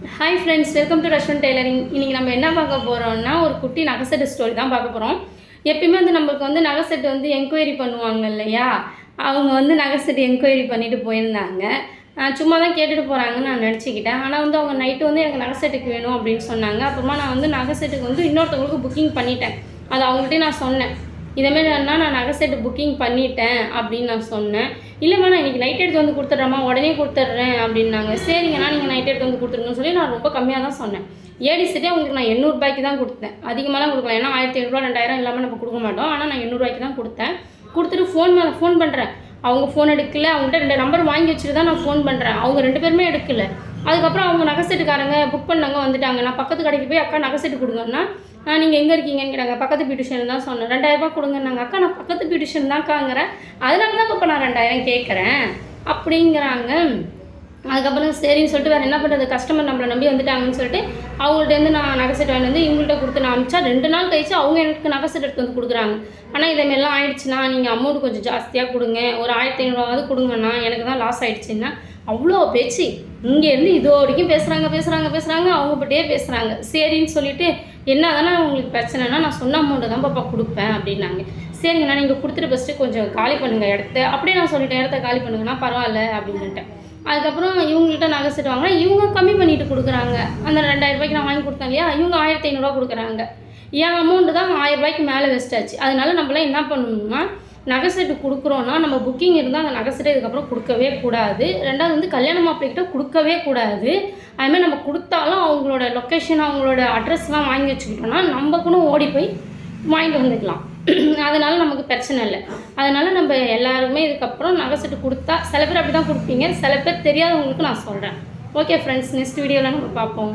Hi friends, welcome to Rashwan tailoring. இன்றைக்கி நம்ம என்ன பார்க்க போகிறோம்னா ஒரு குட்டி நகை செட்டு ஸ்டோரி தான் பார்க்க போகிறோம். எப்பயுமே நம்மளுக்கு நகை செட்டு என்கொயரி பண்ணுவாங்க இல்லையா, அவங்க நகை செட்டு என்கொயரி பண்ணிவிட்டு போயிருந்தாங்க. சும்மா தான் கேட்டுட்டு போகிறாங்கன்னு நான் நினச்சிக்கிட்டேன். ஆனால் அவங்க நைட்டு எனக்கு நகை செட்டுக்கு வேணும் அப்படின்னு சொன்னாங்க. அப்புறமா நான் நகை செட்டுக்கு இன்னொருத்தவங்களுக்கு புக்கிங் பண்ணிட்டேன். அது அவங்கள்ட்டே நான் சொன்னேன், இதேமாரி நான் நகை செட்டு புக்கிங் பண்ணிட்டேன் அப்படின்னு நான் சொன்னேன். இல்லைம்மா நான் இன்றைக்கி நைட் எடுத்து கொடுத்துட்றேம்மா, உடனே கொடுத்துட்றேன் அப்படின்னாங்க. சரிங்கண்ணா நீங்கள் நைட் எடுத்து கொடுத்துருங்கன்னு சொல்லி நான் ரொம்ப கம்மியாக தான் சொன்னேன். ஏடி செட்டே உங்களுக்கு நான் 800 ரூபாய்க்கு தான் கொடுத்தேன். அதிகமாகலாம் கொடுக்கலாம், ஏன்னா 1500 2000 இல்லாமல் நம்ம கொடுக்க மாட்டோம். ஆனால் நான் 800 ரூபாய்க்கு தான் கொடுத்தேன். கொடுத்துட்டு ஃபோன் பண்ணுறேன். அவங்க ஃபோன் எடுக்கல. அவங்கள்ட்ட 2 நம்பர் வாங்கி வச்சுட்டு தான் நான் ஃபோன் பண்ணுறேன். அவங்க 2 பேருமே எடுக்கல. அதுக்கப்புறம் அவங்க நகை செட்டுக்காரங்க புக் பண்ணாங்க, வந்துட்டாங்க. நான் பக்கத்து கடைக்கு போய் அக்கா நகை செட்டு கொடுங்கன்னா நீங்கள் எங்கே இருக்கீங்கன்னு கேட்டாங்க. பக்கத்து பியூட்டிஷியன் தான் சொன்னேன். 2000 ரூபா கொடுங்கன்னாங்க. அக்கா நான் பக்கத்து பியூட்டிஷியன் தான்க்காங்கிறேன், அதனால தான் இப்போ நான் 2000 கேட்குறேன் அப்படிங்கிறாங்க. அதுக்கப்புறம் சரின்னு சொல்லிட்டு வேறு என்ன பண்ணுறது, கஸ்டமர் நம்மளை நம்பி வந்துட்டாங்கன்னு சொல்லிட்டு அவங்கள்ட்டேருந்து நான் நகை செட் வாங்கிட்டு இவங்கள்ட்ட கொடுத்து நான் அனுப்பிச்சா 2 நாள் கழிச்சு அவங்க எனக்கு நகை செட் எடுத்து கொடுக்குறாங்க. ஆனால் இதேமாரிலாம் ஆயிடுச்சுன்னா நீங்கள் அமௌண்ட் கொஞ்சம் ஜாஸ்தியாக கொடுங்க, ஒரு 1500 கொடுங்கண்ணா, எனக்கு தான் லாஸ் ஆகிடுச்சின்னா அவ்வளோ பேச்சு. இங்கேருந்து இதோ வரைக்கும் பேசுகிறாங்க. அவங்க பட்டியே பேசுகிறாங்க. சரின்னு சொல்லிவிட்டு என்ன தானே உங்களுக்கு பிரச்சனைனா நான் சொன்ன அமௌண்ட்டு தான் பாப்பா கொடுப்பேன் அப்படின்னாங்க. சரிங்கண்ணா நீங்கள் கொடுத்துட்டு ஃபஸ்ட்டு கொஞ்சம் காலி பண்ணுங்கள் இடத்த. அப்படியே நான் சொல்லிட்டேன், இடத்த காலி பண்ணுங்கன்னா பரவாயில்ல அப்படின்னுட்டேன். அதுக்கப்புறம் இவங்கள்ட்ட நகை செட் வாங்கினா இவங்க கம்மி பண்ணிவிட்டு கொடுக்குறாங்க. அந்த 2000 ரூபாய்க்கு நான் வாங்கி கொடுத்தேன் இல்லையா, இவங்க 1500 கொடுக்குறாங்க. என் அமௌண்ட்டு தான் 1000 ரூபாய்க்கு மேலே வேஸ்ட் ஆச்சு. அதனால நம்மளாம் என்ன பண்ணணும்னா, நகை செட்டு கொடுக்குறோன்னா நம்ம புக்கிங் இருந்தால் அந்த நகை செட்டை இதுக்கப்புறம் கொடுக்கவே கூடாது. ரெண்டாவது கல்யாண மாப்பிள்ளைகிட்ட கொடுக்கவே கூடாது. அதுமாதிரி நம்ம கொடுத்தாலும் அவங்களோட லொக்கேஷன் அவங்களோட அட்ரஸ்லாம் வாங்கி வச்சுக்கிட்டோம்னா நம்ம கூட ஓடி போய் வாங்கிட்டு வந்துக்கலாம். அதனால் நமக்கு பிரச்சனை இல்லை. அதனால் நம்ம எல்லாருமே இதுக்கப்புறம் நகை செட்டு கொடுத்தா சில பேர் அப்படி தான் கொடுப்பீங்க, சில பேர் தெரியாதவங்களுக்கு நான் சொல்கிறேன். ஓகே ஃப்ரெண்ட்ஸ், நெக்ஸ்ட் வீடியோவில் நம்ம பார்ப்போம்.